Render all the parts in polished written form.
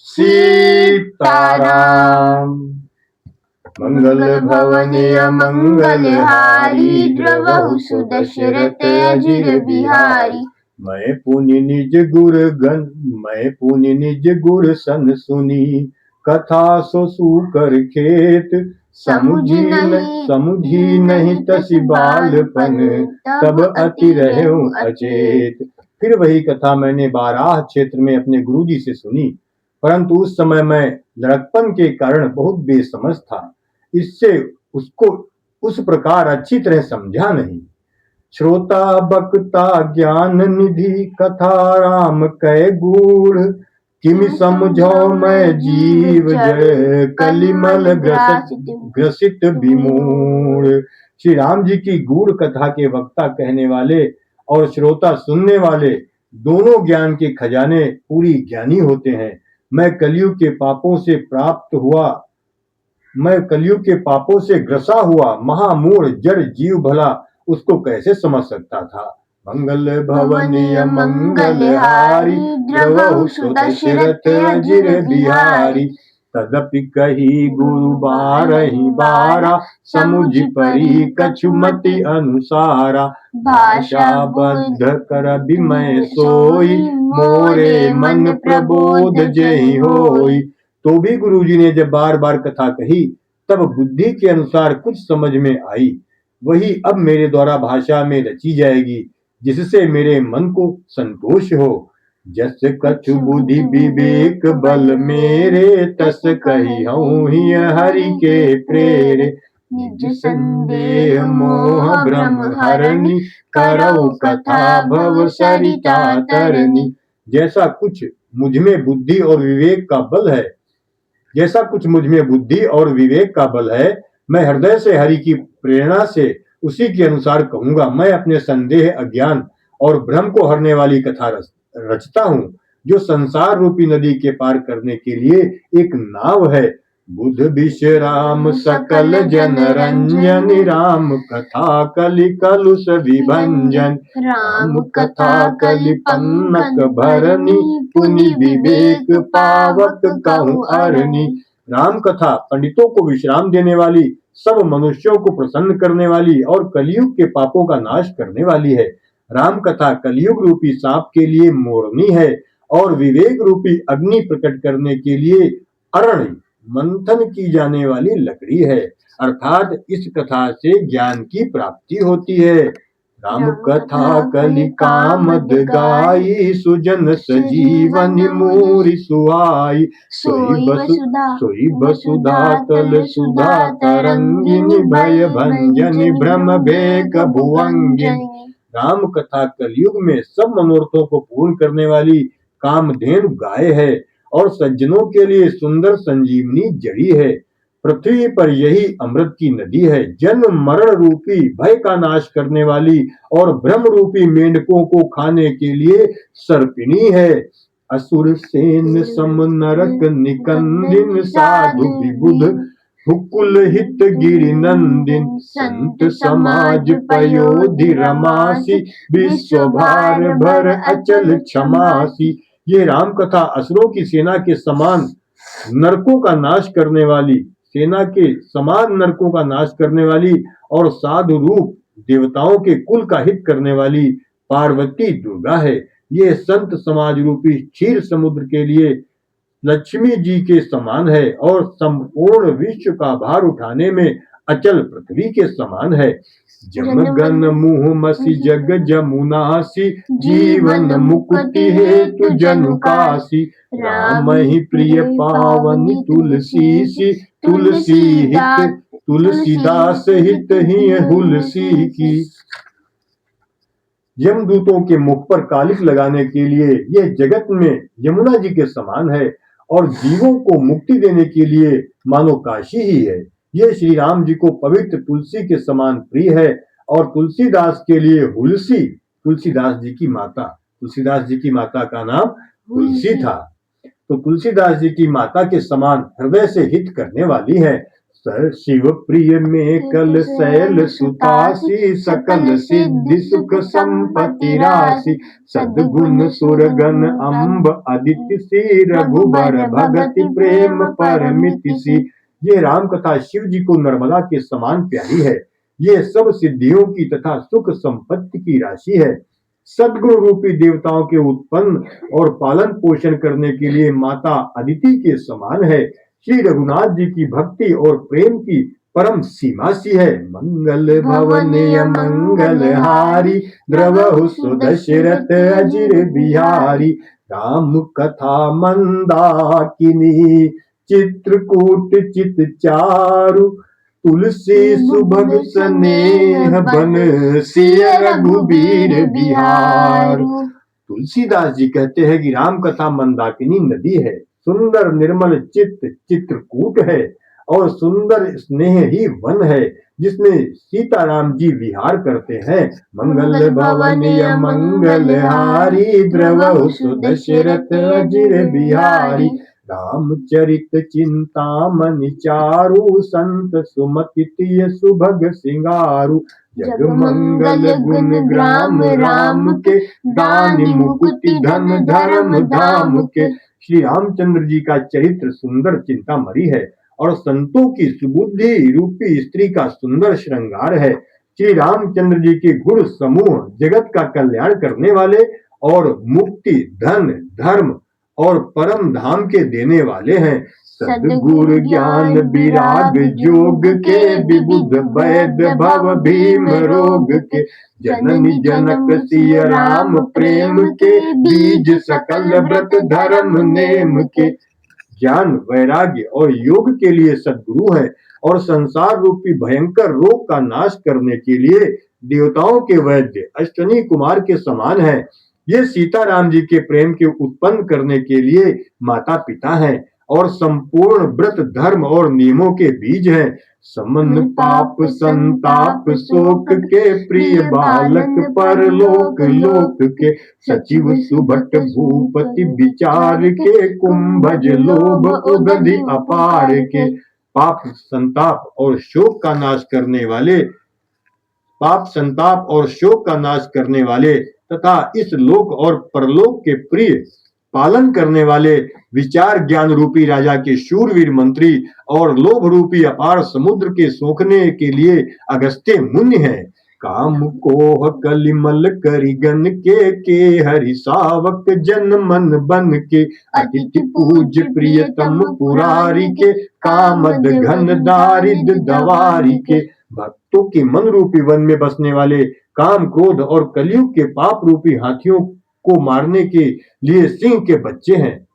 सीताराम। मंगल भवनीय मंगलहारी, द्रवहु सुदशरथ अजिर बिहारी। मैं पुनि निज गुर सन सुनी, कथा सो सूकर खेत। समुझी नहीं तसि बालपन, तब अति रहूं अचेत। फिर वही कथा मैंने बाराह क्षेत्र में अपने गुरुजी से सुनी, परंतु उस समय मैं लड़कपन के कारण बहुत बेसमझ था, इससे उसको उस प्रकार अच्छी तरह समझा नहीं। श्रोता बक्ता ज्ञान निधि, कथा राम कै गूढ़। किमि समझो मैं जीव जड़, कलिमल ग्रसित विमूढ़। श्री राम जी की गूढ़ कथा के वक्ता कहने वाले और श्रोता सुनने वाले दोनों ज्ञान के खजाने पूरी ज्ञानी होते हैं। मैं कलयुग के पापों से ग्रसा हुआ महामूढ़ जड़ जीव भला उसको कैसे समझ सकता था। मंगल भवनीय मंगलहारी, द्रवहु सुदशरथ अजिर बिहारी। तदपि कही गुरु बारहि बारा, समुझ परी कछु मति अनुसारा। भाषा बद्ध कर बिमय सोई, मोरे मन प्रबोध जेहि होई। तो भी गुरुजी ने जब बार बार कथा कही तब बुद्धि के अनुसार कुछ समझ में आई, वही अब मेरे द्वारा भाषा में रची जाएगी, जिससे मेरे मन को संतोष हो। जस कछु बुद्धि विवेक बल मेरे, तस कहिहूँ ही हरि के प्रेरे। निज संदेह मोह भ्रम हरणी, करऊ कथा भव सरिता तरनी। जैसा कुछ मुझ में बुद्धि और विवेक का बल है, मैं हृदय से हरि की प्रेरणा से उसी के अनुसार कहूंगा। मैं अपने संदेह, अज्ञान और भ्रम को हरने वाली कथा रचता हूँ, जो संसार रूपी नदी के पार करने के लिए एक नाव है। बुध विश्राम सकल जन रंजन, राम कथा कलि कलुष विभंजन। राम कथा कलि पन्नक भरनी, पुनि विवेक पावक कहूँ अरनी। राम कथा पंडितों को विश्राम देने वाली, सब मनुष्यों को प्रसन्न करने वाली और कलयुग के पापों का नाश करने वाली है। राम कथा कलयुग रूपी सांप के लिए मोरनी है और विवेक रूपी अग्नि प्रकट करने के लिए अरण मंथन की जाने वाली लकड़ी है। अर्थात इस कथा से ज्ञान की प्राप्ति होती है। राम कथा कलि कामद गाई, सुजन सजीवन मूरि सुहाई। सोई बसुधा तल सुधा तरंगिनी, भय भंजन भ्रम भेक भुवंगिनी। राम कथा कलयुग में सब मनोरथों को पूर्ण करने वाली कामधेनु गाय है और सज्जनों के लिए सुंदर संजीवनी जड़ी है। पृथ्वी पर यही अमृत की नदी है। जन्म मरण रूपी भय का नाश करने वाली और भ्रम रूपी मेंढकों को खाने के लिए सर्पिणी है। असुर सेन सम नरक निकंदिन, साधु विबुध हुकुल हित गिरि नंदिन। संत समाज पयोधि रमासी, विश्व भार भर अचल क्षमासी। ये राम कथा असुरों की सेना के समान नरकों का नाश करने वाली और साधु रूप देवताओं के कुल का हित करने वाली पार्वती दुर्गा है। ये संत समाज रूपी क्षीर समुद्र के लिए लक्ष्मी जी के समान है और संपूर्ण विश्व का भार उठाने में अचल पृथ्वी के समान है। जमगन मुह मसी जग जमुनासी, जीवन मुक्ति हेतु जनुकासी। राम ही प्रिय पावनी तुलसी सी, तुलसीदास हित ही हुलसी की। यमदूतों के मुख पर कालिक लगाने के लिए यह जगत में यमुना जी के समान है और जीवों को मुक्ति देने के लिए मानो काशी ही है। यह श्री राम जी को पवित्र तुलसी के समान प्रिय है और तुलसीदास के लिए हुलसी, तुलसीदास जी की माता का नाम तुलसी था, तो तुलसीदास जी की माता के समान हृदय से हित करने वाली है। शिव प्रिय में कल शैल सुतासी, सकल सिद्धि सुख संपत्ति राशि, सद्गुण सुरगन अम्ब अदिति सी, रघुबर भगति प्रेम परमिति सी। ये राम कथा शिव जी को नर्मदा के समान प्यारी है। ये सब सिद्धियों की तथा सुख संपत्ति की राशि है। सद्गुण रूपी देवताओं के उत्पन्न और पालन पोषण करने के लिए माता अदिति के समान है। श्री रघुनाथ जी की भक्ति और प्रेम की परम सीमा सी है। मंगल भवनीय मंगल हारी, द्रवहु सुदशरथ अजिर बिहारी, राम कथा मंदाकिनी, चित्रकूट चित चारु, तुलसी सुभग स्नेह बन सिय रघुबीर बिहारू। तुलसीदास जी कहते हैं कि राम कथा मंदाकिनी नदी है, सुंदर निर्मल चित्त चित्रकूट है और सुंदर स्नेह ही वन है जिसमें सीताराम जी विहार करते हैं। मंगल भवनीय मंगल हारी, द्रवहु सुदशरथ अजिर बिहारी, रामचरित चिंतामणि चारु, संत सुमति तिय सुभग सिंगारू, जग मंगल गुण ग्राम राम के, दानि मुकुति धन धर्म धाम के। श्री रामचंद्र जी का चरित्र सुंदर चिंतामणि है और संतों की सुबुद्धि रूपी स्त्री का सुंदर श्रृंगार है। श्री रामचंद्र जी के गुण समूह जगत का कल्याण करने वाले और मुक्ति धन धर्म और परम धाम के देने वाले हैं। सद्गुरु ज्ञान विराग जोग के, विबुध वैद्य भव भीम रोग के, जननी जनक सिय राम प्रेम के, बीज सकल व्रत धर्म नेम के। ज्ञान वैराग्य और योग के लिए सद्गुरु है और संसार रूपी भयंकर रोग का नाश करने के लिए देवताओं के वैद्य अश्विनी कुमार के समान है। ये सीताराम जी के प्रेम के उत्पन्न करने के लिए माता पिता हैं और संपूर्ण व्रत धर्म और नियमों के बीज हैं। समन पाप संताप शोक के, प्रिय बालक परलोक लोक के, सचिव सुभट भूपति विचार के, कुंभज लोभ उदधि अपार के। पाप संताप और शोक का नाश करने वाले, पाप संताप और शोक का नाश करने वाले तथा इस लोक और परलोक के प्रिय पालन करने वाले, विचार ज्ञान रूपी राजा के शूरवीर मंत्री और लोभ रूपी अपार समुद्र के सोखने के लिए अगस्त्य मुनि हैं। काम कोह कलिमल करिगन के हरि सावक जन मन बन के, अतिथि पूज्य प्रियतम पुरारी के, कामद घन दारिद दवारी के। भक्तों के मन रूपी वन में बसने वाले काम क्रोध और कलयुग के पाप रूपी हाथियों को मारने के लिए सिंह के बच्चे हैं।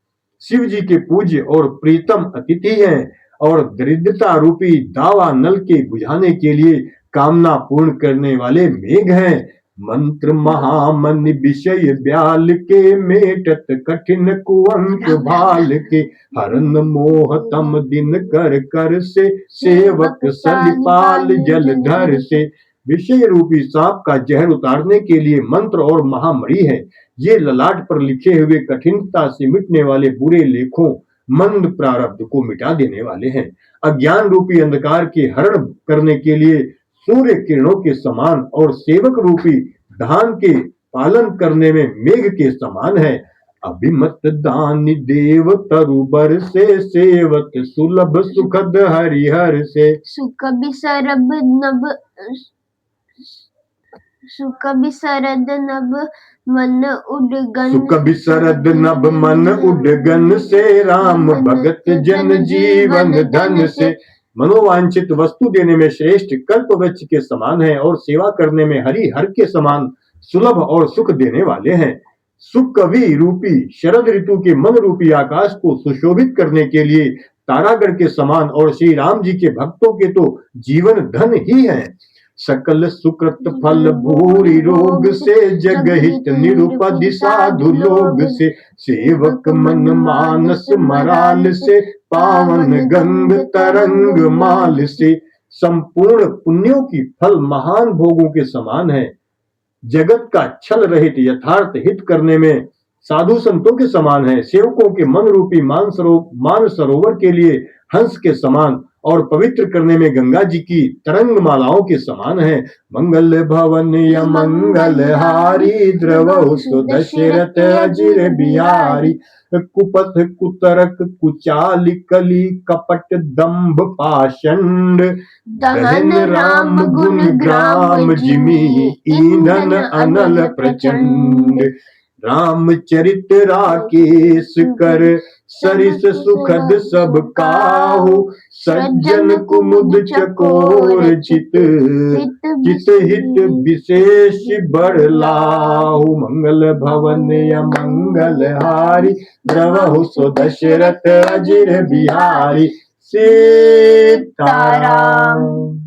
शिव जी के पूज्य और प्रीतम अतिथि हैं और दरिद्रता रूपी दावा नल के बुझाने के लिए कामना पूर्ण करने वाले मेघ हैं। मंत्र महामन विषय ब्याल के, मेटत कठिन कुअंक भाल के, हरन मोह तम दिन कर कर से, सेवक सलिपाल जलधर से। विषय रूपी सांप का जहर उतारने के लिए मंत्र और महामणि है। ये ललाट पर लिखे हुए कठिनता से मिटने वाले बुरे लेखों मंद प्रारब्ध को मिटा देने वाले हैं। अज्ञान रूपी अंधकार के हरण करने के लिए सूर्य किरणों के समान और सेवक रूपी धान के पालन करने में मेघ के समान है। अभिमत दानी देव तरुबर से, सेवक सुलभ सुखद हरिहर से। सुख बिसरब नब सुख बिसरद नब मन उडगन, सुख बिसरद नब मन उडगन से, राम भगत जन जीवन धन से। मनोवांछित वस्तु देने में श्रेष्ठ कल्प वृक्ष के समान है और सेवा करने में हरि हर के समान सुलभ और सुख देने वाले हैं। सुकवि रूपी शरद ऋतु के मन रूपी आकाश को सुशोभित करने के लिए तारागढ़ के समान और श्री राम जी के भक्तों के तो जीवन धन ही है। सकल सुकृत फल भूरि रोग से, जगहित निरुपधि साधु लोग से, सेवक मन मानस मराल से, पावन गंग तरंग माल से। संपूर्ण पुण्यों की फल महान भोगों के समान है। जगत का छल रहित यथार्थ हित करने में साधु संतों के समान है। सेवकों के मन रूपी मान सरोवर के लिए हंस के समान और पवित्र करने में गंगा जी की तरंग मालाओं के समान है। मंगल भवन या मंगल हारी द्रवहु सुदशरथ अजिर बिहारी। कुपथ कुतरक कुचाल कली कपट दंभ पाषंड। दहन राम गुण ग्राम जिमि ईंधन अनल प्रचंड। रामचरित राकेश कर सरिस सुखद सब काहू। सज्जन कुमुद चकोर चित चित हित विशेष बड़ लाहू। मंगल भवन या मंगल हारी द्रवहु सो दशरथ अजिर बिहारी। सीताराम।